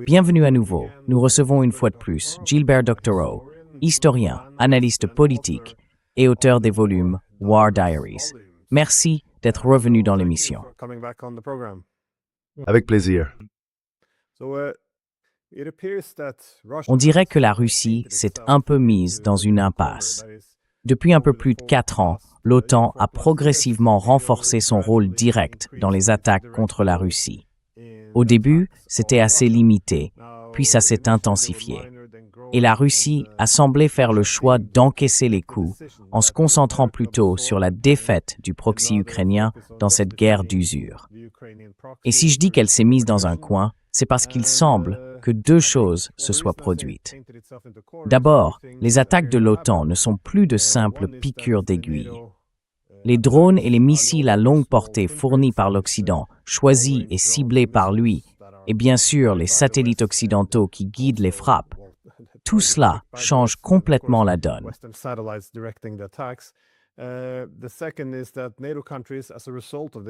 Bienvenue à nouveau. Nous recevons une fois de plus Gilbert Doctorow, historien, analyste politique et auteur des volumes War Diaries. Merci d'être revenu dans l'émission. Avec plaisir. On dirait que la Russie s'est un peu mise dans une impasse. Depuis un peu plus de 4 ans, l'OTAN a progressivement renforcé son rôle direct dans les attaques contre la Russie. Au début, c'était assez limité, puis ça s'est intensifié. Et la Russie a semblé faire le choix d'encaisser les coups en se concentrant plutôt sur la défaite du proxy ukrainien dans cette guerre d'usure. Et si je dis qu'elle s'est mise dans un coin, c'est parce qu'il semble que 2 choses se soient produites. D'abord, les attaques de l'OTAN ne sont plus de simples piqûres d'aiguille. Les drones et les missiles à longue portée fournis par l'Occident, choisis et ciblés par lui, et bien sûr les satellites occidentaux qui guident les frappes, tout cela change complètement la donne.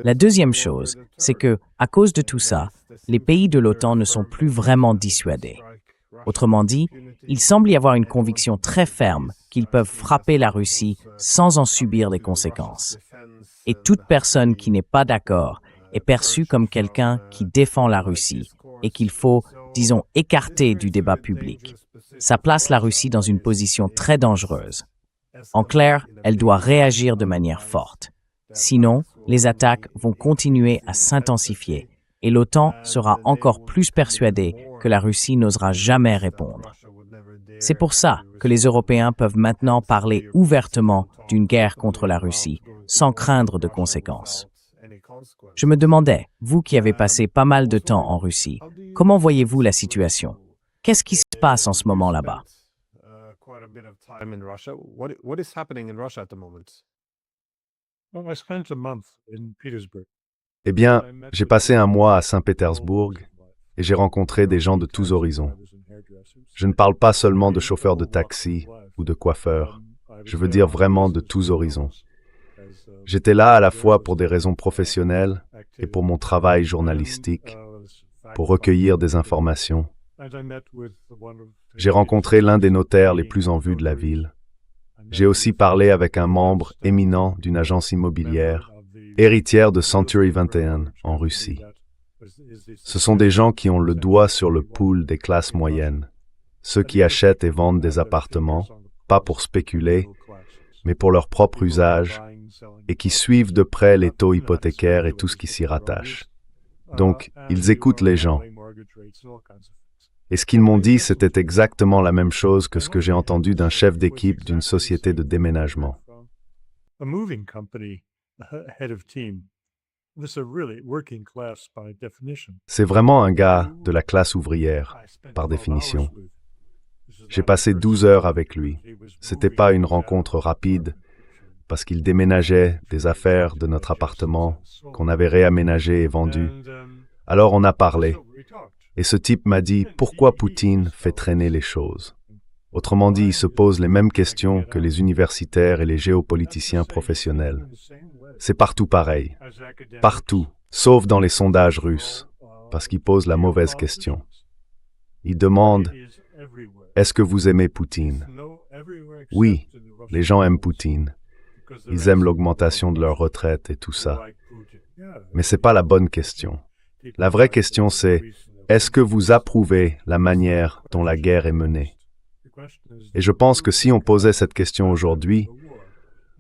La deuxième chose, c'est que, à cause de tout ça, les pays de l'OTAN ne sont plus vraiment dissuadés. Autrement dit, il semble y avoir une conviction très ferme qu'ils peuvent frapper la Russie sans en subir les conséquences. Et toute personne qui n'est pas d'accord est perçue comme quelqu'un qui défend la Russie et qu'il faut, disons, écarter du débat public. Ça place la Russie dans une position très dangereuse. En clair, elle doit réagir de manière forte. Sinon, les attaques vont continuer à s'intensifier et l'OTAN sera encore plus persuadée que la Russie n'osera jamais répondre. C'est pour ça que les Européens peuvent maintenant parler ouvertement d'une guerre contre la Russie, sans craindre de conséquences. Je me demandais, vous qui avez passé pas mal de temps en Russie, comment voyez-vous la situation? Qu'est-ce qui se passe en ce moment là-bas? Eh bien, j'ai passé un mois à Saint-Pétersbourg et j'ai rencontré des gens de tous horizons. Je ne parle pas seulement de chauffeurs de taxi ou de coiffeurs, je veux dire vraiment de tous horizons. J'étais là à la fois pour des raisons professionnelles et pour mon travail journalistique, pour recueillir des informations. J'ai rencontré l'un des notaires les plus en vue de la ville. J'ai aussi parlé avec un membre éminent d'une agence immobilière, héritière de Century 21 en Russie. Ce sont des gens qui ont le doigt sur le pouls des classes moyennes, ceux qui achètent et vendent des appartements, pas pour spéculer, mais pour leur propre usage, et qui suivent de près les taux hypothécaires et tout ce qui s'y rattache. Donc, ils écoutent les gens. Et ce qu'ils m'ont dit, c'était exactement la même chose que ce que j'ai entendu d'un chef d'équipe d'une société de déménagement. C'est vraiment un gars de la classe ouvrière, par définition. J'ai passé 12 heures avec lui. C'était pas une rencontre rapide, parce qu'il déménageait des affaires de notre appartement qu'on avait réaménagé et vendu. Alors on a parlé. Et ce type m'a dit « Pourquoi Poutine fait traîner les choses ?» Autrement dit, il se pose les mêmes questions que les universitaires et les géopoliticiens professionnels. C'est partout pareil. Partout, sauf dans les sondages russes, parce qu'ils posent la mauvaise question. Ils demandent « Est-ce que vous aimez Poutine ?» Oui, les gens aiment Poutine. Ils aiment l'augmentation de leur retraite et tout ça. Mais ce n'est pas la bonne question. La vraie question c'est est-ce que vous approuvez la manière dont la guerre est menée? Et je pense que si on posait cette question aujourd'hui,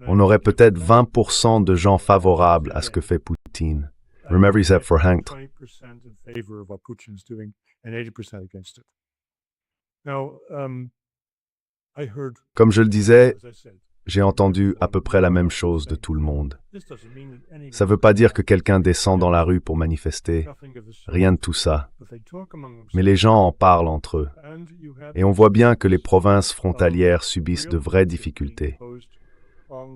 on aurait peut-être 20% de gens favorables à ce que fait Poutine. Remember that for Hank. Comme je le disais, j'ai entendu à peu près la même chose de tout le monde. Ça ne veut pas dire que quelqu'un descend dans la rue pour manifester, rien de tout ça. Mais les gens en parlent entre eux. Et on voit bien que les provinces frontalières subissent de vraies difficultés.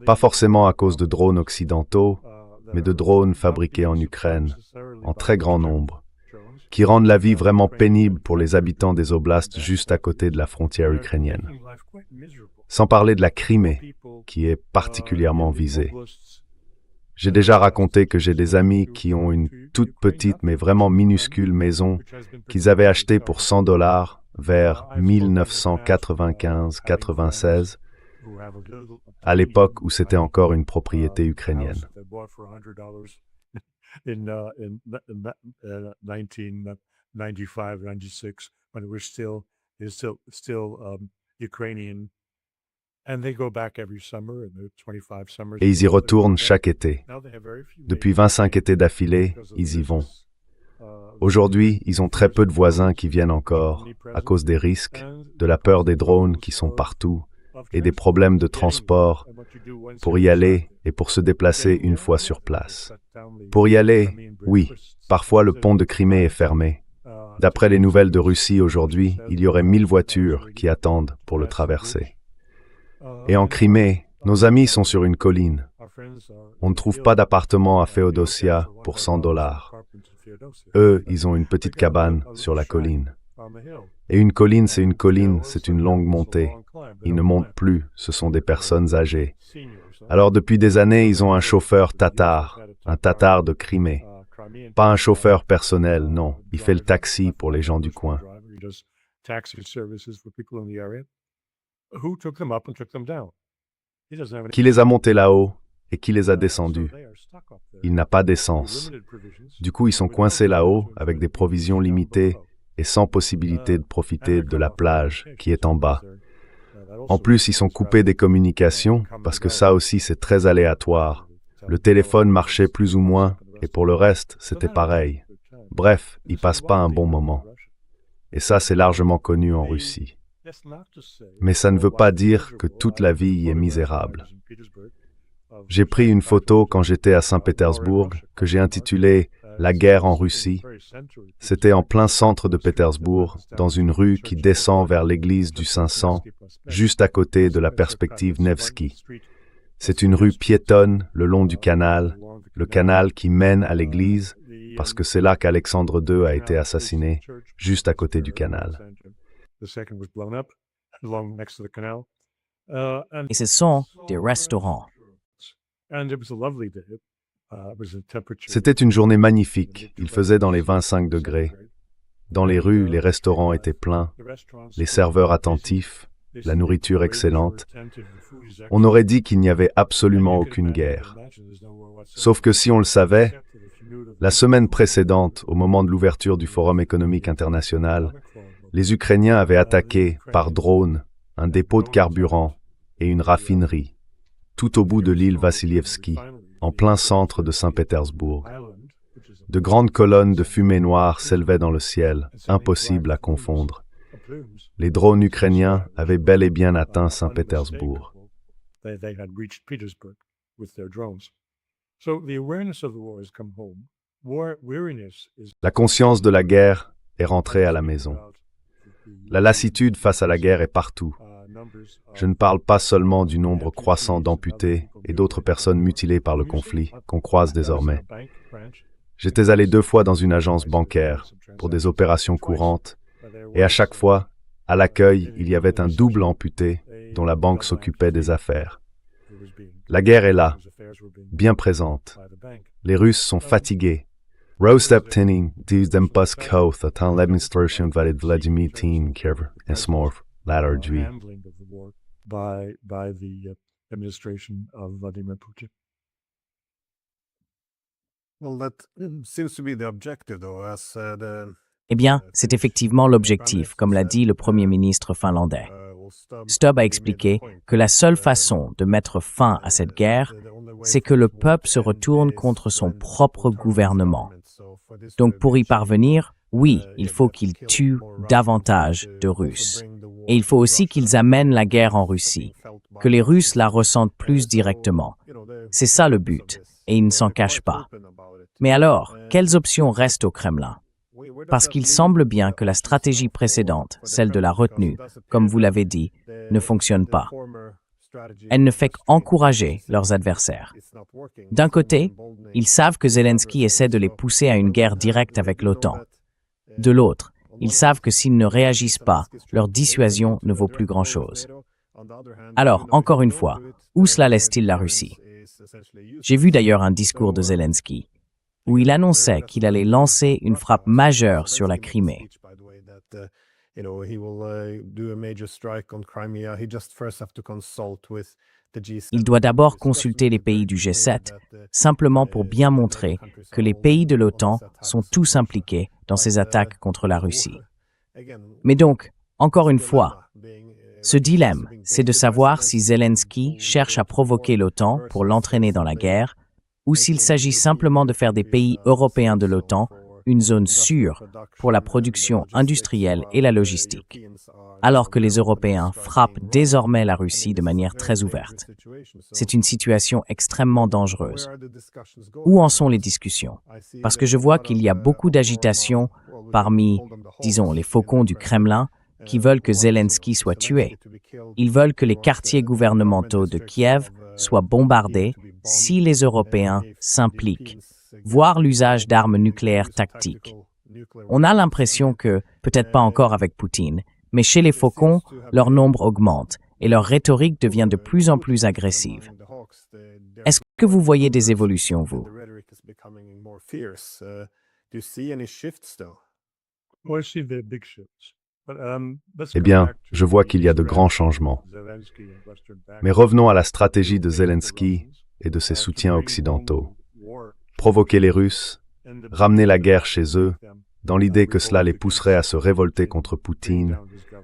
Pas forcément à cause de drones occidentaux, mais de drones fabriqués en Ukraine, en très grand nombre, qui rendent la vie vraiment pénible pour les habitants des oblasts juste à côté de la frontière ukrainienne. Sans parler de la Crimée, qui est particulièrement visée. J'ai déjà raconté que j'ai des amis qui ont une toute petite mais vraiment minuscule maison qu'ils avaient achetée pour $100 vers 1995-96, à l'époque où c'était encore une propriété ukrainienne. Et ils y retournent chaque été. Depuis 25 étés d'affilée, ils y vont. Aujourd'hui, ils ont très peu de voisins qui viennent encore, à cause des risques, de la peur des drones qui sont partout, et des problèmes de transport, pour y aller et pour se déplacer une fois sur place. Pour y aller, oui, parfois le pont de Crimée est fermé. D'après les nouvelles de Russie aujourd'hui, il y aurait 1000 voitures qui attendent pour le traverser. Et en Crimée, nos amis sont sur une colline. On ne trouve pas d'appartement à Féodosia pour $100. Eux, ils ont une petite cabane sur la colline. Et une colline, c'est une longue montée. Ils ne montent plus, ce sont des personnes âgées. Alors depuis des années, ils ont un chauffeur tatar, un tatar de Crimée. Pas un chauffeur personnel, non. Il fait le taxi pour les gens du coin. Qui les a montés là-haut et qui les a descendus? Il n'a pas d'essence. Du coup, ils sont coincés là-haut avec des provisions limitées et sans possibilité de profiter de la plage qui est en bas. En plus, ils sont coupés des communications parce que ça aussi, c'est très aléatoire. Le téléphone marchait plus ou moins et pour le reste, c'était pareil. Bref, ils passent pas un bon moment. Et ça, c'est largement connu en Russie. Mais ça ne veut pas dire que toute la vie y est misérable. J'ai pris une photo quand j'étais à Saint-Pétersbourg que j'ai intitulée « La guerre en Russie ». C'était en plein centre de Pétersbourg, dans une rue qui descend vers l'église du 500, juste à côté de la perspective Nevsky. C'est une rue piétonne le long du canal, le canal qui mène à l'église, parce que c'est là qu'Alexandre II a été assassiné, juste à côté du canal. Et ce sont des restaurants. C'était une journée magnifique. Il faisait dans les 25 degrés. Dans les rues, les restaurants étaient pleins, les serveurs attentifs, la nourriture excellente. On aurait dit qu'il n'y avait absolument aucune guerre. Sauf que si on le savait, la semaine précédente, au moment de l'ouverture du Forum économique international, les Ukrainiens avaient attaqué, par drone, un dépôt de carburant et une raffinerie, tout au bout de l'île Vassilievski, en plein centre de Saint-Pétersbourg. De grandes colonnes de fumée noire s'élevaient dans le ciel, impossible à confondre. Les drones ukrainiens avaient bel et bien atteint Saint-Pétersbourg. La conscience de la guerre est rentrée à la maison. La lassitude face à la guerre est partout. Je ne parle pas seulement du nombre croissant d'amputés et d'autres personnes mutilées par le conflit qu'on croise désormais. J'étais allé 2 fois dans une agence bancaire pour des opérations courantes et à chaque fois, à l'accueil, il y avait un double amputé dont la banque s'occupait des affaires. La guerre est là, bien présente. Les Russes sont fatigués. Rozsteptiny, dem Puskov, tan l'administration valide Vladimir Tin, Kiev, et Smorv, Latarjui. Eh bien, c'est effectivement l'objectif, comme l'a dit le Premier ministre finlandais. Stubb a expliqué que la seule façon de mettre fin à cette guerre, c'est que le peuple se retourne contre son propre gouvernement. Donc pour y parvenir, oui, il faut qu'ils tuent davantage de Russes. Et il faut aussi qu'ils amènent la guerre en Russie, que les Russes la ressentent plus directement. C'est ça le but, et ils ne s'en cachent pas. Mais alors, quelles options restent au Kremlin? Parce qu'il semble bien que la stratégie précédente, celle de la retenue, comme vous l'avez dit, ne fonctionne pas. Elle ne fait qu'encourager leurs adversaires. D'un côté, ils savent que Zelensky essaie de les pousser à une guerre directe avec l'OTAN. De l'autre, ils savent que s'ils ne réagissent pas, leur dissuasion ne vaut plus grand-chose. Alors, encore une fois, où cela laisse-t-il la Russie? J'ai vu d'ailleurs un discours de Zelensky où il annonçait qu'il allait lancer une frappe majeure sur la Crimée. Il doit d'abord consulter les pays du G7, simplement pour bien montrer que les pays de l'OTAN sont tous impliqués dans ces attaques contre la Russie. Mais donc, encore une fois, ce dilemme, c'est de savoir si Zelensky cherche à provoquer l'OTAN pour l'entraîner dans la guerre, ou s'il s'agit simplement de faire des pays européens de l'OTAN une zone sûre pour la production industrielle et la logistique, alors que les Européens frappent désormais la Russie de manière très ouverte. C'est une situation extrêmement dangereuse. Où en sont les discussions? Parce que je vois qu'il y a beaucoup d'agitation parmi, disons, les faucons du Kremlin qui veulent que Zelensky soit tué. Ils veulent que les quartiers gouvernementaux de Kiev soient bombardés si les Européens s'impliquent, voire l'usage d'armes nucléaires tactiques. On a l'impression que, peut-être pas encore avec Poutine, mais chez les faucons, leur nombre augmente et leur rhétorique devient de plus en plus agressive. Est-ce que vous voyez des évolutions, vous? Eh bien, je vois qu'il y a de grands changements. Mais revenons à la stratégie de Zelensky et de ses soutiens occidentaux. Provoquer les Russes, ramener la guerre chez eux, dans l'idée que cela les pousserait à se révolter contre Poutine,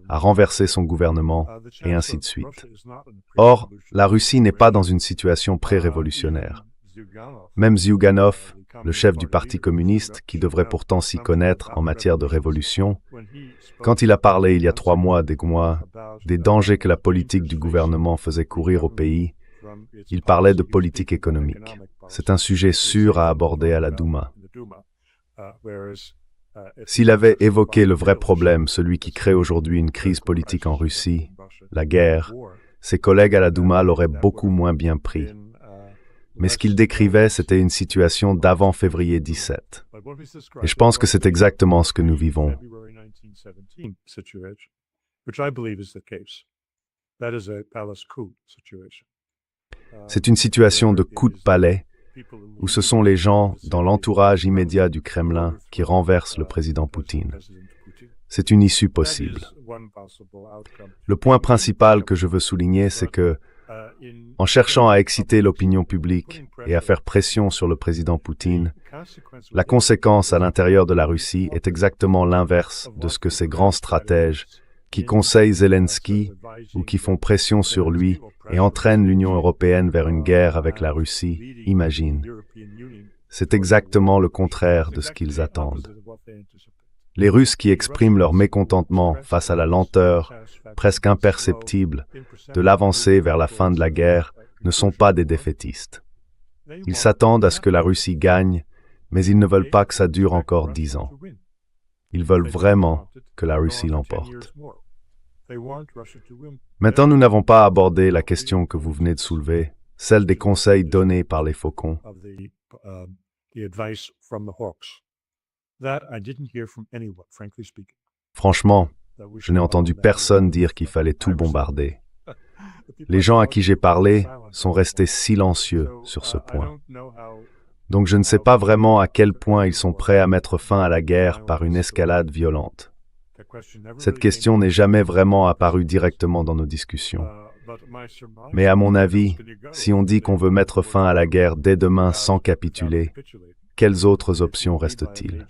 à renverser son gouvernement, et ainsi de suite. Or, la Russie n'est pas dans une situation pré-révolutionnaire. Même Zyuganov, le chef du Parti communiste, qui devrait pourtant s'y connaître en matière de révolution, quand il a parlé il y a 3 mois des dangers que la politique du gouvernement faisait courir au pays, il parlait de politique économique. C'est un sujet sûr à aborder à la Douma. S'il avait évoqué le vrai problème, celui qui crée aujourd'hui une crise politique en Russie, la guerre, ses collègues à la Douma l'auraient beaucoup moins bien pris. Mais ce qu'il décrivait, c'était une situation d'avant février 17. Et je pense que c'est exactement ce que nous vivons. C'est une situation de coup de palais, où ce sont les gens dans l'entourage immédiat du Kremlin qui renversent le président Poutine. C'est une issue possible. Le point principal que je veux souligner, c'est que, en cherchant à exciter l'opinion publique et à faire pression sur le président Poutine, la conséquence à l'intérieur de la Russie est exactement l'inverse de ce que ces grands stratèges qui conseillent Zelensky ou qui font pression sur lui et entraînent l'Union européenne vers une guerre avec la Russie imaginent. C'est exactement le contraire de ce qu'ils attendent. Les Russes qui expriment leur mécontentement face à la lenteur, presque imperceptible, de l'avancée vers la fin de la guerre ne sont pas des défaitistes. Ils s'attendent à ce que la Russie gagne, mais ils ne veulent pas que ça dure encore 10 ans. Ils veulent vraiment que la Russie l'emporte. Maintenant, nous n'avons pas abordé la question que vous venez de soulever, celle des conseils donnés par les faucons. Franchement, je n'ai entendu personne dire qu'il fallait tout bombarder. Les gens à qui j'ai parlé sont restés silencieux sur ce point. Donc je ne sais pas vraiment à quel point ils sont prêts à mettre fin à la guerre par une escalade violente. Cette question n'est jamais vraiment apparue directement dans nos discussions. Mais à mon avis, si on dit qu'on veut mettre fin à la guerre dès demain sans capituler, quelles autres options restent-ils?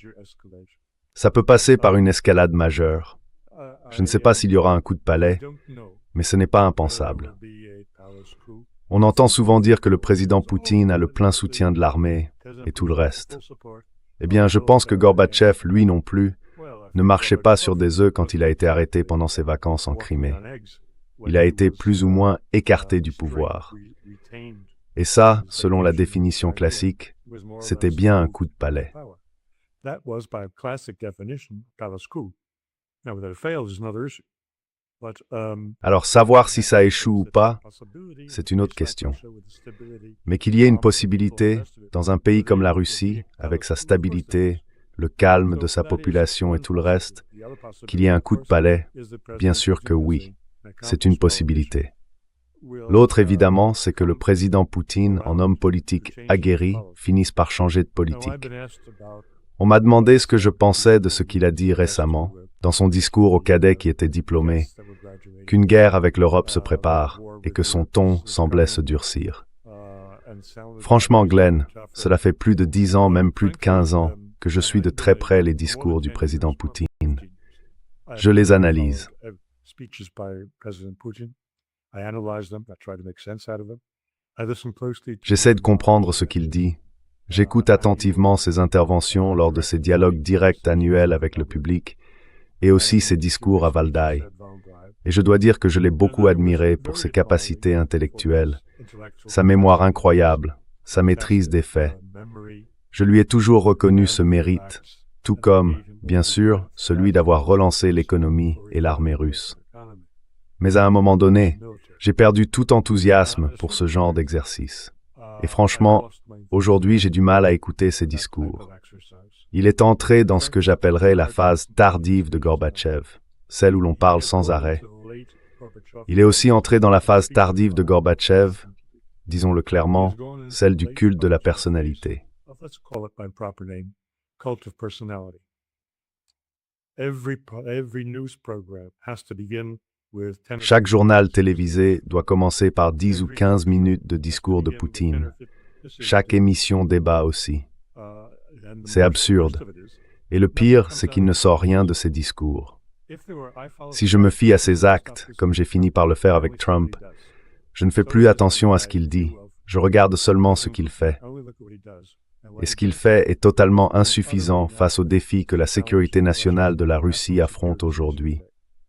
Ça peut passer par une escalade majeure. Je ne sais pas s'il y aura un coup de palais, mais ce n'est pas impensable. On entend souvent dire que le président Poutine a le plein soutien de l'armée et tout le reste. Eh bien, je pense que Gorbatchev, lui non plus, ne marchait pas sur des œufs quand il a été arrêté pendant ses vacances en Crimée. Il a été plus ou moins écarté du pouvoir. Et ça, selon la définition classique, c'était bien un coup de palais. Alors savoir si ça échoue ou pas, c'est une autre question. Mais qu'il y ait une possibilité, dans un pays comme la Russie, avec sa stabilité, le calme de sa population et tout le reste, qu'il y ait un coup de palais, bien sûr que oui, c'est une possibilité. L'autre, évidemment, c'est que le président Poutine, en homme politique aguerri, finisse par changer de politique. On m'a demandé ce que je pensais de ce qu'il a dit récemment, dans son discours aux cadets qui étaient diplômés, qu'une guerre avec l'Europe se prépare et que son ton semblait se durcir. Franchement, Glenn, cela fait plus de 10 ans, même plus de 15 ans, que je suis de très près les discours du président Poutine. Je les analyse. J'essaie de comprendre ce qu'il dit. J'écoute attentivement ses interventions lors de ses dialogues directs annuels avec le public et aussi ses discours à Valdai. Et je dois dire que je l'ai beaucoup admiré pour ses capacités intellectuelles, sa mémoire incroyable, sa maîtrise des faits. Je lui ai toujours reconnu ce mérite, tout comme, bien sûr, celui d'avoir relancé l'économie et l'armée russe. Mais à un moment donné, j'ai perdu tout enthousiasme pour ce genre d'exercice. Et franchement, aujourd'hui, j'ai du mal à écouter ses discours. Il est entré dans ce que j'appellerais la phase tardive de Gorbatchev, celle où l'on parle sans arrêt. Il est aussi entré dans la phase tardive de Gorbatchev, disons-le clairement, celle du culte de la personnalité. Chaque journal télévisé doit commencer par 10 ou 15 minutes de discours de Poutine. Chaque émission débat aussi. C'est absurde. Et le pire, c'est qu'il ne sort rien de ces discours. Si je me fie à ses actes, comme j'ai fini par le faire avec Trump, je ne fais plus attention à ce qu'il dit. Je regarde seulement ce qu'il fait. Et ce qu'il fait est totalement insuffisant face aux défis que la sécurité nationale de la Russie affronte aujourd'hui.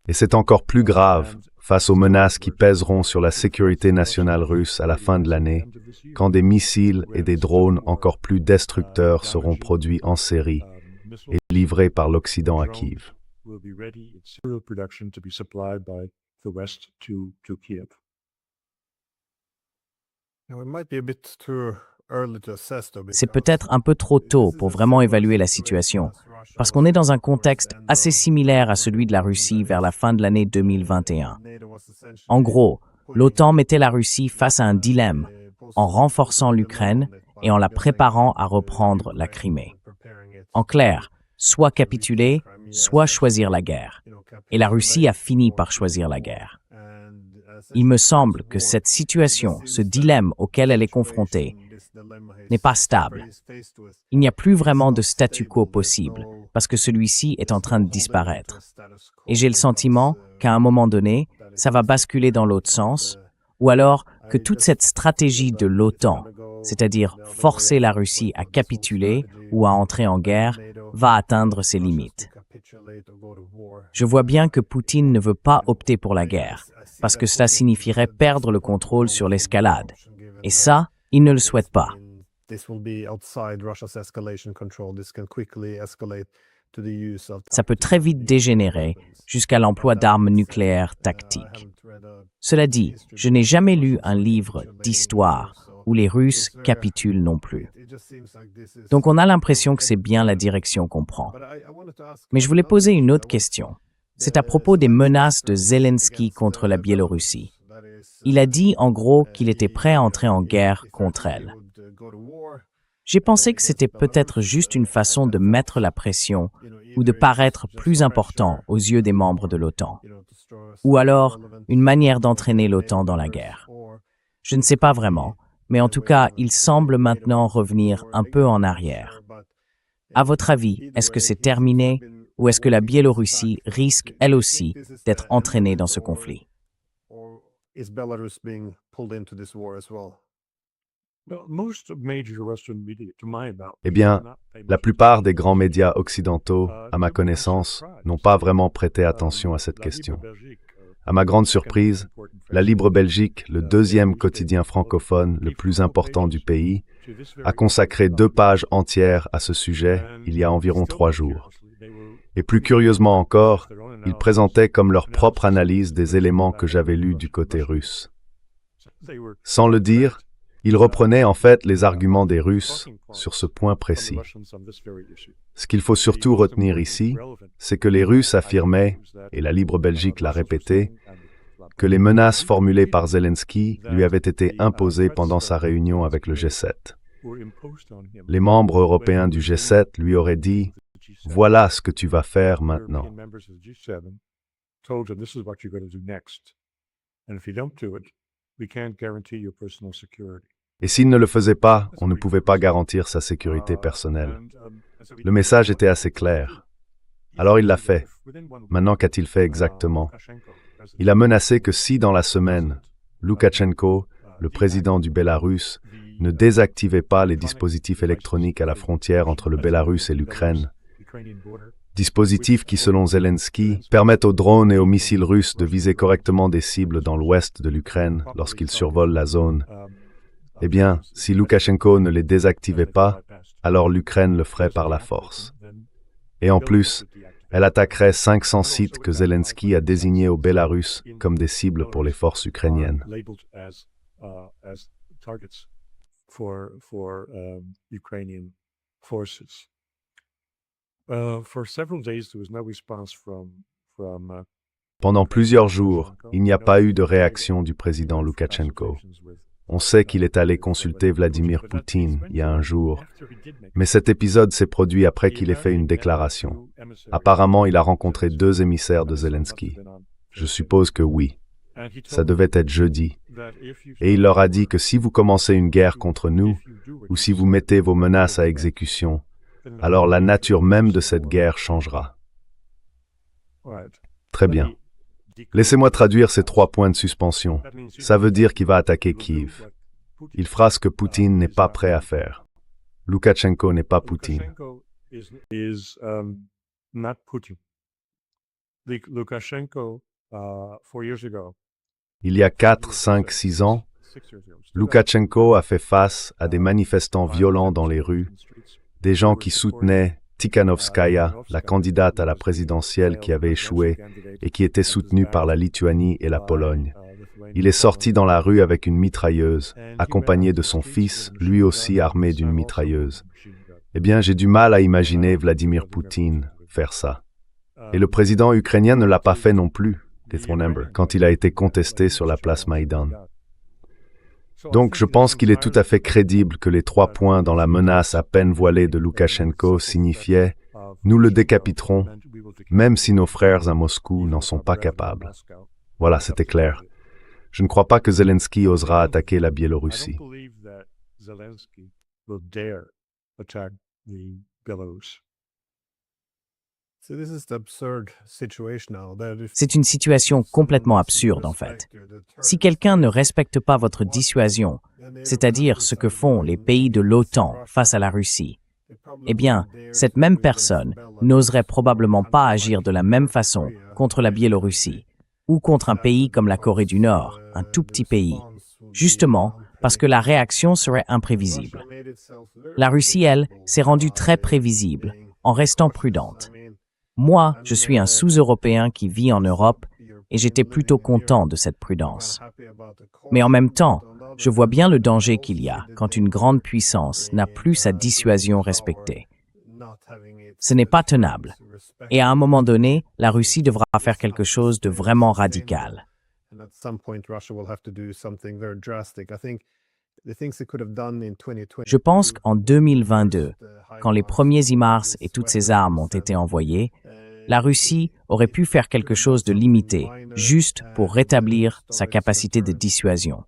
Et c'est encore plus grave face aux menaces qui pèseront sur la sécurité nationale russe à la fin de l'année, quand des missiles et des drones encore plus destructeurs seront produits en série et livrés par l'Occident à Kiev. C'est peut-être un peu trop tôt pour vraiment évaluer la situation, parce qu'on est dans un contexte assez similaire à celui de la Russie vers la fin de l'année 2021. En gros, l'OTAN mettait la Russie face à un dilemme, en renforçant l'Ukraine et en la préparant à reprendre la Crimée. En clair, soit capituler, soit choisir la guerre. Et la Russie a fini par choisir la guerre. Il me semble que cette situation, ce dilemme auquel elle est confrontée, n'est pas stable. Il n'y a plus vraiment de statu quo possible, parce que celui-ci est en train de disparaître. Et j'ai le sentiment qu'à un moment donné, ça va basculer dans l'autre sens, ou alors que toute cette stratégie de l'OTAN, c'est-à-dire forcer la Russie à capituler ou à entrer en guerre, va atteindre ses limites. Je vois bien que Poutine ne veut pas opter pour la guerre, parce que cela signifierait perdre le contrôle sur l'escalade. Et ça, il ne le souhaite pas. Ça peut très vite dégénérer jusqu'à l'emploi d'armes nucléaires tactiques. Cela dit, je n'ai jamais lu un livre d'histoire où les Russes capitulent non plus. Donc on a l'impression que c'est bien la direction qu'on prend. Mais je voulais poser une autre question. C'est à propos des menaces de Zelensky contre la Biélorussie. Il a dit en gros qu'il était prêt à entrer en guerre contre elle. J'ai pensé que c'était peut-être juste une façon de mettre la pression ou de paraître plus important aux yeux des membres de l'OTAN. Ou alors, une manière d'entraîner l'OTAN dans la guerre. Je ne sais pas vraiment, mais en tout cas, il semble maintenant revenir un peu en arrière. À votre avis, est-ce que c'est terminé ou est-ce que la Biélorussie risque, elle aussi, d'être entraînée dans ce conflit? Eh bien, la plupart des grands médias occidentaux, à ma connaissance, n'ont pas vraiment prêté attention à cette question. À ma grande surprise, La Libre Belgique, le deuxième quotidien francophone le plus important du pays, a consacré 2 pages entières à ce sujet il y a environ 3 jours. Et plus curieusement encore, ils présentaient comme leur propre analyse des éléments que j'avais lus du côté russe. Sans le dire, ils reprenaient en fait les arguments des Russes sur ce point précis. Ce qu'il faut surtout retenir ici, c'est que les Russes affirmaient, et la Libre Belgique l'a répété, que les menaces formulées par Zelensky lui avaient été imposées pendant sa réunion avec le G7. Les membres européens du G7 lui auraient dit « Voilà ce que tu vas faire maintenant ». Et s'il ne le faisait pas, on ne pouvait pas garantir sa sécurité personnelle. Le message était assez clair. Alors il l'a fait. Maintenant, qu'a-t-il fait exactement? Il a menacé que si dans la semaine, Loukachenko, le président du Bélarus, ne désactivait pas les dispositifs électroniques à la frontière entre le Bélarus et l'Ukraine, dispositifs qui, selon Zelensky, permettent aux drones et aux missiles russes de viser correctement des cibles dans l'ouest de l'Ukraine lorsqu'ils survolent la zone. Eh bien, si Loukachenko ne les désactivait pas, alors l'Ukraine le ferait par la force. Et en plus, elle attaquerait 500 sites que Zelensky a désignés au Bélarus comme des cibles pour les forces ukrainiennes. Pendant plusieurs jours, il n'y a pas eu de réaction du président Loukachenko. On sait qu'il est allé consulter Vladimir Poutine il y a un jour, mais cet épisode s'est produit après qu'il ait fait une déclaration. Apparemment, il a rencontré 2 émissaires de Zelensky. Je suppose que oui. Ça devait être jeudi. Et il leur a dit que si vous commencez une guerre contre nous, ou si vous mettez vos menaces à exécution, alors la nature même de cette guerre changera. Très bien. Laissez-moi traduire ces 3 points de suspension. Ça veut dire qu'il va attaquer Kiev. Il fera ce que Poutine n'est pas prêt à faire. Loukachenko n'est pas Poutine. Il y a 4, 5, 6 ans, Loukachenko a fait face à des manifestants violents dans les rues, des gens qui soutenaient Tikhanovskaya, la candidate à la présidentielle qui avait échoué et qui était soutenue par la Lituanie et la Pologne. Il est sorti dans la rue avec une mitrailleuse, accompagné de son fils, lui aussi armé d'une mitrailleuse. Eh bien, j'ai du mal à imaginer Vladimir Poutine faire ça. Et le président ukrainien ne l'a pas fait non plus, quand il a été contesté sur la place Maïdan. Donc, je pense qu'il est tout à fait crédible que les 3 points dans la menace à peine voilée de Loukachenko signifiaient « Nous le décapiterons, même si nos frères à Moscou n'en sont pas capables ». Voilà, c'était clair. Je ne crois pas que Zelensky osera attaquer la Biélorussie. C'est une situation complètement absurde, en fait. Si quelqu'un ne respecte pas votre dissuasion, c'est-à-dire ce que font les pays de l'OTAN face à la Russie, eh bien, cette même personne n'oserait probablement pas agir de la même façon contre la Biélorussie ou contre un pays comme la Corée du Nord, un tout petit pays, justement parce que la réaction serait imprévisible. La Russie, elle, s'est rendue très prévisible en restant prudente. Moi, je suis un sous-Européen qui vit en Europe et j'étais plutôt content de cette prudence. Mais en même temps, je vois bien le danger qu'il y a quand une grande puissance n'a plus sa dissuasion respectée. Ce n'est pas tenable. Et à un moment donné, la Russie devra faire quelque chose de vraiment radical. Je pense qu'en 2022, quand les premiers HIMARS et toutes ces armes ont été envoyées, la Russie aurait pu faire quelque chose de limité, juste pour rétablir sa capacité de dissuasion.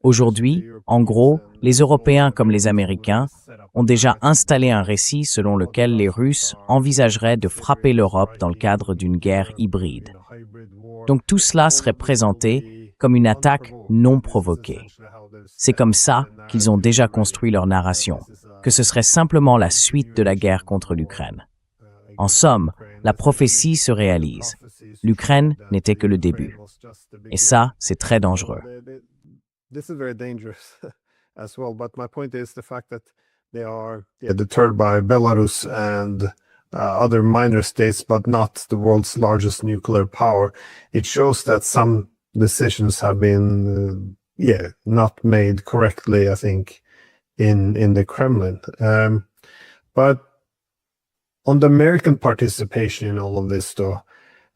Aujourd'hui, en gros, les Européens comme les Américains ont déjà installé un récit selon lequel les Russes envisageraient de frapper l'Europe dans le cadre d'une guerre hybride. Donc tout cela serait présenté comme une attaque non provoquée. C'est comme ça qu'ils ont déjà construit leur narration, que ce serait simplement la suite de la guerre contre l'Ukraine. En somme, la prophétie se réalise. L'Ukraine n'était que le début. Et ça, c'est très dangereux. This is very dangerous as well, but my point is the fact that they are deterred by Belarus and other minor states, but not the world's largest nuclear power. It shows that some decisions have been, not made correctly, I think, in the Kremlin. But on the American participation in all of this, though,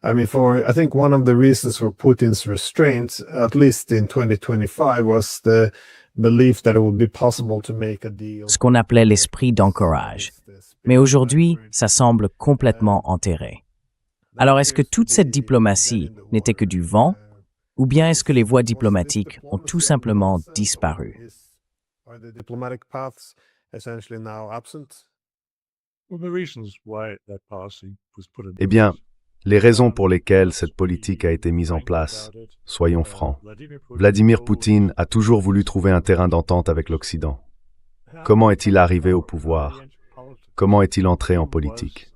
I mean, I think one of the reasons for Putin's restraint, at least in 2025, was the belief that it would be possible to make a deal. Ce qu'on appelait l'esprit d'encourage. Mais aujourd'hui, ça semble complètement enterré. Alors est-ce que toute cette diplomatie n'était que du vent, ou bien est-ce que les voies diplomatiques ont tout simplement disparu? Are the diplomatic paths essentially now absent? Eh bien, les raisons pour lesquelles cette politique a été mise en place, soyons francs. Vladimir Poutine a toujours voulu trouver un terrain d'entente avec l'Occident. Comment est-il arrivé au pouvoir? Comment est-il entré en politique?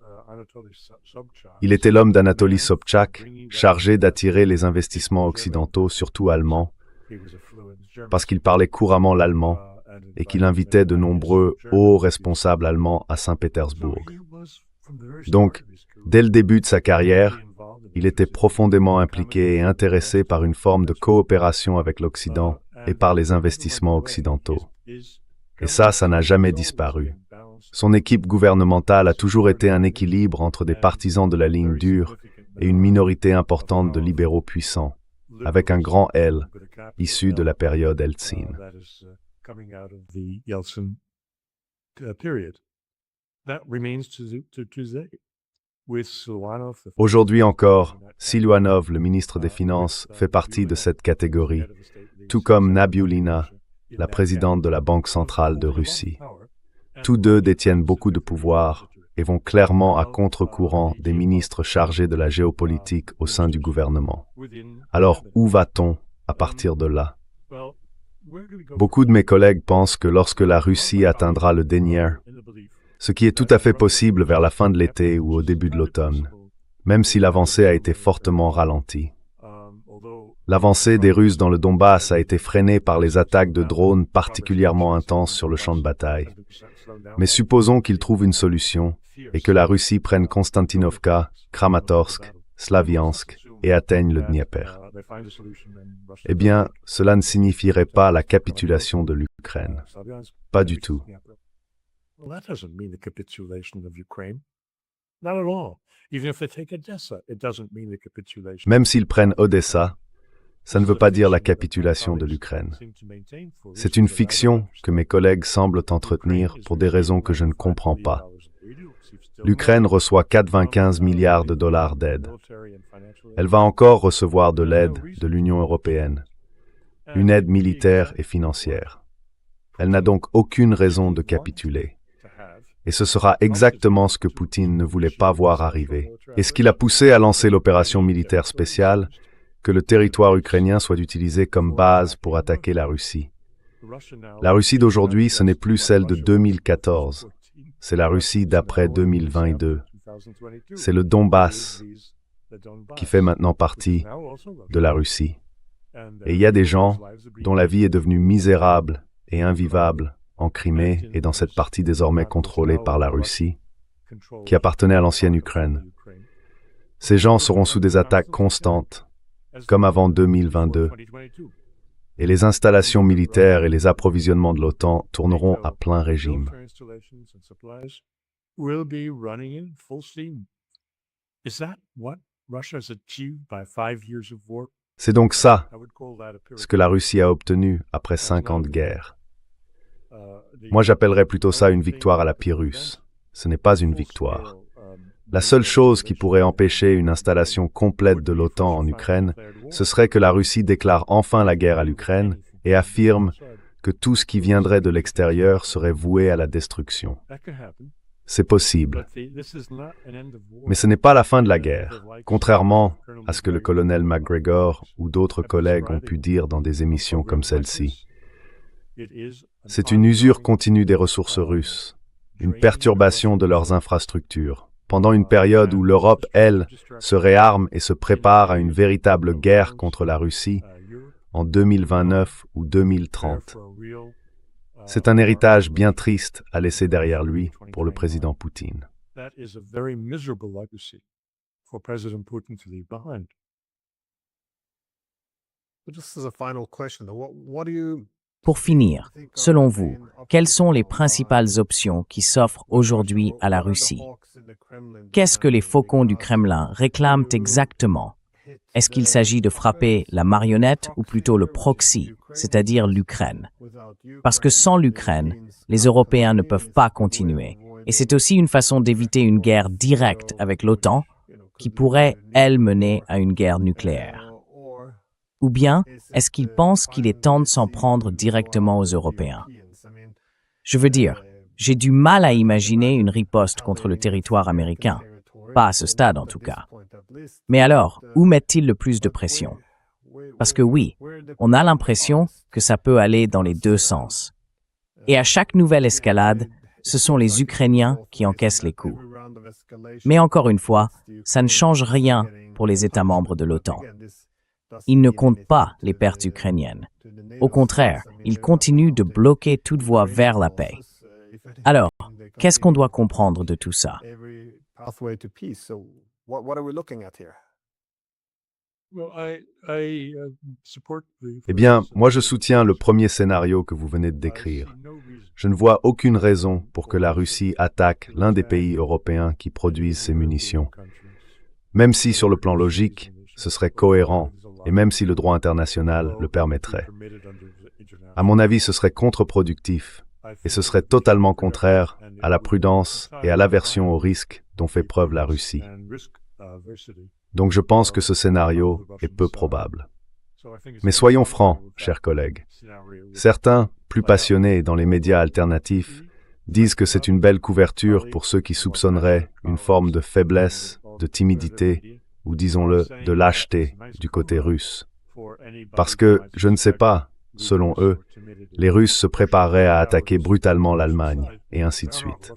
Il était l'homme d'Anatoly Sobchak, chargé d'attirer les investissements occidentaux, surtout allemands, parce qu'il parlait couramment l'allemand et qu'il invitait de nombreux hauts responsables allemands à Saint-Pétersbourg. Donc, dès le début de sa carrière, il était profondément impliqué et intéressé par une forme de coopération avec l'Occident et par les investissements occidentaux. Et ça n'a jamais disparu. Son équipe gouvernementale a toujours été un équilibre entre des partisans de la ligne dure et une minorité importante de libéraux puissants, avec un grand L, issu de la période Eltsine. Aujourd'hui encore, Siluanov, le ministre des Finances, fait partie de cette catégorie, tout comme Nabiullina, la présidente de la Banque centrale de Russie. Tous deux détiennent beaucoup de pouvoir et vont clairement à contre-courant des ministres chargés de la géopolitique au sein du gouvernement. Alors, où va-t-on à partir de là? Beaucoup de mes collègues pensent que lorsque la Russie atteindra le denier, ce qui est tout à fait possible vers la fin de l'été ou au début de l'automne, même si l'avancée a été fortement ralentie. L'avancée des Russes dans le Donbass a été freinée par les attaques de drones particulièrement intenses sur le champ de bataille. Mais supposons qu'ils trouvent une solution et que la Russie prenne Konstantinovka, Kramatorsk, Slaviansk et atteigne le Dniepr. Eh bien, cela ne signifierait pas la capitulation de l'Ukraine. Pas du tout. Même s'ils prennent Odessa, ça ne veut pas dire la capitulation de l'Ukraine. C'est une fiction que mes collègues semblent entretenir pour des raisons que je ne comprends pas. L'Ukraine reçoit 95 milliards de dollars d'aide. Elle va encore recevoir de l'aide de l'Union européenne, une aide militaire et financière. Elle n'a donc aucune raison de capituler. Et ce sera exactement ce que Poutine ne voulait pas voir arriver. Et ce qui l'a poussé à lancer l'opération militaire spéciale, que le territoire ukrainien soit utilisé comme base pour attaquer la Russie. La Russie d'aujourd'hui, ce n'est plus celle de 2014. C'est la Russie d'après 2022. C'est le Donbass qui fait maintenant partie de la Russie. Et il y a des gens dont la vie est devenue misérable et invivable en Crimée et dans cette partie désormais contrôlée par la Russie, qui appartenait à l'ancienne Ukraine. Ces gens seront sous des attaques constantes, comme avant 2022, et les installations militaires et les approvisionnements de l'OTAN tourneront à plein régime. C'est donc ça, ce que la Russie a obtenu après 5 ans de guerre. Moi, j'appellerais plutôt ça une victoire à la Pyrrhus. Ce n'est pas une victoire. La seule chose qui pourrait empêcher une installation complète de l'OTAN en Ukraine, ce serait que la Russie déclare enfin la guerre à l'Ukraine et affirme que tout ce qui viendrait de l'extérieur serait voué à la destruction. C'est possible. Mais ce n'est pas la fin de la guerre, contrairement à ce que le colonel McGregor ou d'autres collègues ont pu dire dans des émissions comme celle-ci. C'est une usure continue des ressources russes, une perturbation de leurs infrastructures, pendant une période où l'Europe, elle, se réarme et se prépare à une véritable guerre contre la Russie en 2029 ou 2030. C'est un héritage bien triste à laisser derrière lui pour le président Poutine. Just as a final question, what do you Pour finir, selon vous, quelles sont les principales options qui s'offrent aujourd'hui à la Russie? Qu'est-ce que les faucons du Kremlin réclament exactement? Est-ce qu'il s'agit de frapper la marionnette ou plutôt le proxy, c'est-à-dire l'Ukraine? Parce que sans l'Ukraine, les Européens ne peuvent pas continuer. Et c'est aussi une façon d'éviter une guerre directe avec l'OTAN qui pourrait, elle, mener à une guerre nucléaire. Ou bien, est-ce qu'ils pensent qu'il est temps de s'en prendre directement aux Européens? Je veux dire, j'ai du mal à imaginer une riposte contre le territoire américain. Pas à ce stade, en tout cas. Mais alors, où mettent-ils le plus de pression? Parce que oui, on a l'impression que ça peut aller dans les deux sens. Et à chaque nouvelle escalade, ce sont les Ukrainiens qui encaissent les coups. Mais encore une fois, ça ne change rien pour les États membres de l'OTAN. Ils ne comptent pas les pertes ukrainiennes. Au contraire, ils continuent de bloquer toute voie vers la paix. Alors, qu'est-ce qu'on doit comprendre de tout ça? Eh bien, moi je soutiens le premier scénario que vous venez de décrire. Je ne vois aucune raison pour que la Russie attaque l'un des pays européens qui produisent ces munitions. Même si, sur le plan logique, ce serait cohérent, et même si le droit international le permettrait. À mon avis, ce serait contre-productif, et ce serait totalement contraire à la prudence et à l'aversion au risque dont fait preuve la Russie. Donc je pense que ce scénario est peu probable. Mais soyons francs, chers collègues. Certains, plus passionnés dans les médias alternatifs, disent que c'est une belle couverture pour ceux qui soupçonneraient une forme de faiblesse, de timidité, ou disons-le, de lâcheté du côté russe. Parce que, je ne sais pas, selon eux, les Russes se prépareraient à attaquer brutalement l'Allemagne, et ainsi de suite.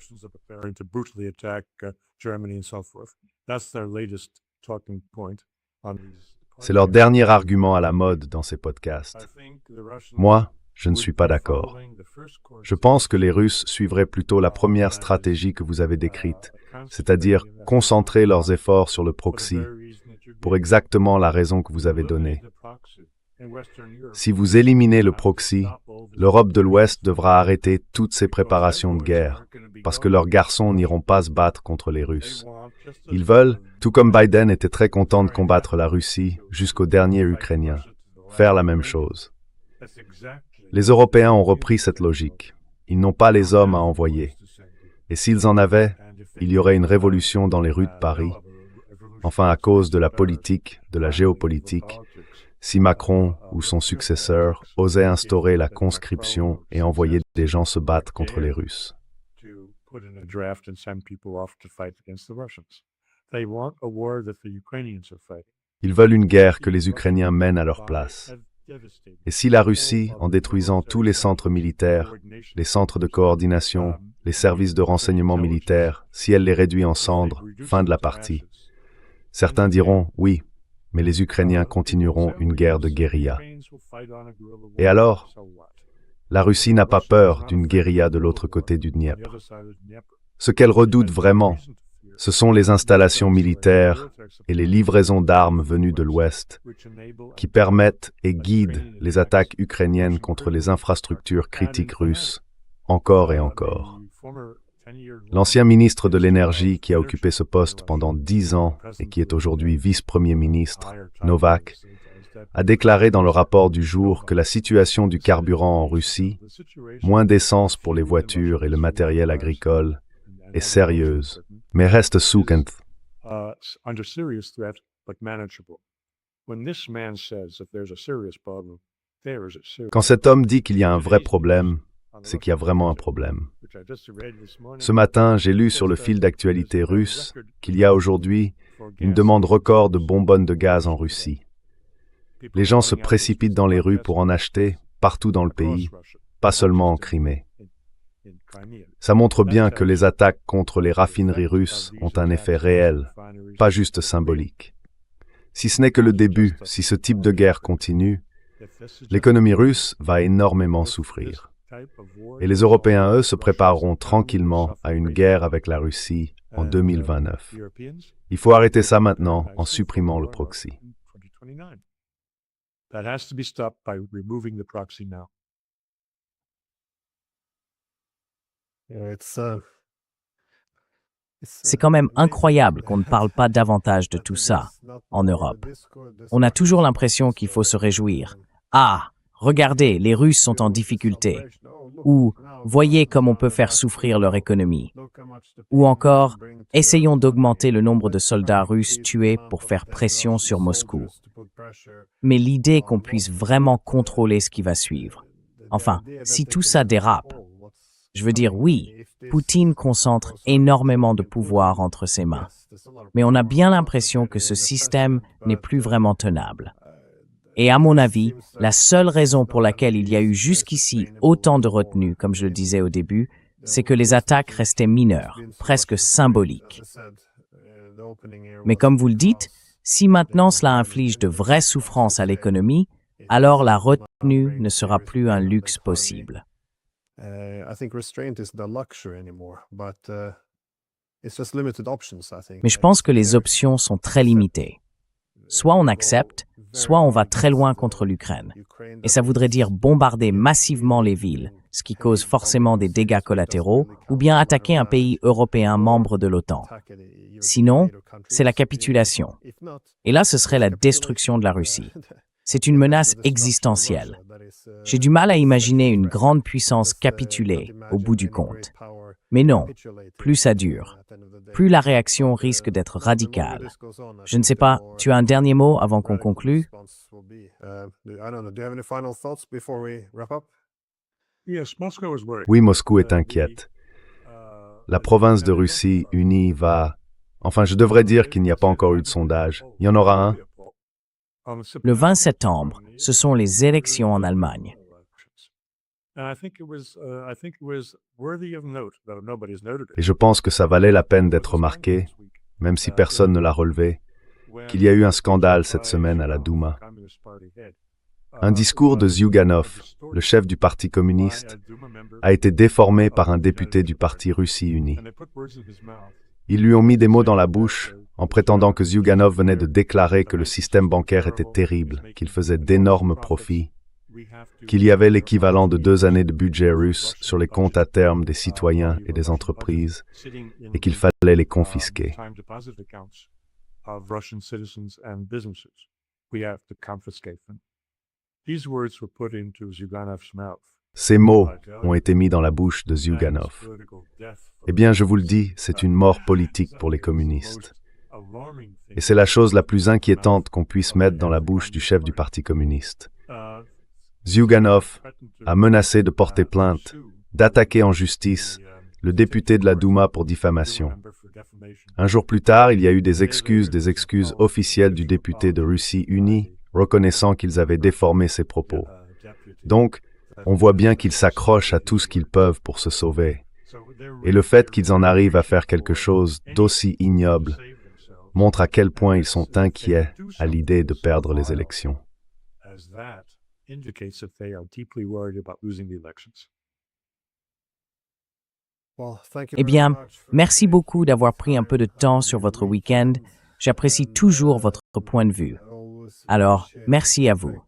C'est leur dernier argument à la mode dans ces podcasts. Moi, je ne suis pas d'accord. Je pense que les Russes suivraient plutôt la première stratégie que vous avez décrite, c'est-à-dire concentrer leurs efforts sur le proxy, pour exactement la raison que vous avez donnée. Si vous éliminez le proxy, l'Europe de l'Ouest devra arrêter toutes ses préparations de guerre, parce que leurs garçons n'iront pas se battre contre les Russes. Ils veulent, tout comme Biden était très content de combattre la Russie jusqu'au dernier Ukrainien, faire la même chose. Les Européens ont repris cette logique. Ils n'ont pas les hommes à envoyer. Et s'ils en avaient, il y aurait une révolution dans les rues de Paris. Enfin, à cause de la politique, de la géopolitique, si Macron ou son successeur osait instaurer la conscription et envoyer des gens se battre contre les Russes. Ils veulent une guerre que les Ukrainiens mènent à leur place. Et si la Russie, en détruisant tous les centres militaires, les centres de coordination, les services de renseignement militaire, si elle les réduit en cendres, fin de la partie. Certains diront, oui, mais les Ukrainiens continueront une guerre de guérilla. Et alors, la Russie n'a pas peur d'une guérilla de l'autre côté du Dniepr. Ce qu'elle redoute vraiment, ce sont les installations militaires et les livraisons d'armes venues de l'Ouest qui permettent et guident les attaques ukrainiennes contre les infrastructures critiques russes, encore et encore. L'ancien ministre de l'Énergie qui a occupé ce poste pendant 10 ans et qui est aujourd'hui vice-premier ministre, Novak, a déclaré dans le rapport du jour que la situation du carburant en Russie, moins d'essence pour les voitures et le matériel agricole, est sérieuse, mais reste sous-quinte. Quand cet homme dit qu'il y a un vrai problème, c'est qu'il y a vraiment un problème. Ce matin, j'ai lu sur le fil d'actualité russe qu'il y a aujourd'hui une demande record de bonbonnes de gaz en Russie. Les gens se précipitent dans les rues pour en acheter partout dans le pays, pas seulement en Crimée. Ça montre bien que les attaques contre les raffineries russes ont un effet réel, pas juste symbolique. Si ce n'est que le début, si ce type de guerre continue, l'économie russe va énormément souffrir. Et les Européens, eux, se prépareront tranquillement à une guerre avec la Russie en 2029. Il faut arrêter ça maintenant en supprimant le proxy. C'est quand même incroyable qu'on ne parle pas davantage de tout ça en Europe. On a toujours l'impression qu'il faut se réjouir. Ah, regardez, les Russes sont en difficulté. Ou, voyez comme on peut faire souffrir leur économie. Ou encore, essayons d'augmenter le nombre de soldats russes tués pour faire pression sur Moscou. Mais l'idée qu'on puisse vraiment contrôler ce qui va suivre. Enfin, si tout ça dérape, je veux dire oui, Poutine concentre énormément de pouvoir entre ses mains. Mais on a bien l'impression que ce système n'est plus vraiment tenable. Et à mon avis, la seule raison pour laquelle il y a eu jusqu'ici autant de retenue, comme je le disais au début, c'est que les attaques restaient mineures, presque symboliques. Mais comme vous le dites, si maintenant cela inflige de vraies souffrances à l'économie, alors la retenue ne sera plus un luxe possible. Mais je pense que les options sont très limitées. Soit on accepte, soit on va très loin contre l'Ukraine. Et ça voudrait dire bombarder massivement les villes, ce qui cause forcément des dégâts collatéraux, ou bien attaquer un pays européen membre de l'OTAN. Sinon, c'est la capitulation. Et là, ce serait la destruction de la Russie. C'est une menace existentielle. J'ai du mal à imaginer une grande puissance capituler au bout du compte. Mais non, plus ça dure, plus la réaction risque d'être radicale. Je ne sais pas, tu as un dernier mot avant qu'on conclue? Oui, Moscou est inquiète. La province de Russie unie va... Enfin, je devrais dire qu'il n'y a pas encore eu de sondage. Il y en aura un. Le 20 septembre, ce sont les élections en Allemagne. Et je pense que ça valait la peine d'être remarqué, même si personne ne l'a relevé, qu'il y a eu un scandale cette semaine à la Douma. Un discours de Zyuganov, le chef du Parti communiste, a été déformé par un député du Parti Russie Unie. Ils lui ont mis des mots dans la bouche en prétendant que Zyuganov venait de déclarer que le système bancaire était terrible, qu'il faisait d'énormes profits, qu'il y avait l'équivalent de 2 années de budget russe sur les comptes à terme des citoyens et des entreprises, et qu'il fallait les confisquer. Ces mots ont été mis dans la bouche de Zyuganov. Eh bien, je vous le dis, c'est une mort politique pour les communistes. Et c'est la chose la plus inquiétante qu'on puisse mettre dans la bouche du chef du Parti communiste. Zyuganov a menacé de porter plainte, d'attaquer en justice le député de la Douma pour diffamation. Un jour plus tard, il y a eu des excuses officielles du député de Russie Unie, reconnaissant qu'ils avaient déformé ses propos. Donc, on voit bien qu'ils s'accrochent à tout ce qu'ils peuvent pour se sauver. Et le fait qu'ils en arrivent à faire quelque chose d'aussi ignoble montre à quel point ils sont inquiets à l'idée de perdre les élections. Eh bien, merci beaucoup d'avoir pris un peu de temps sur votre week-end. J'apprécie toujours votre point de vue. Alors, merci à vous.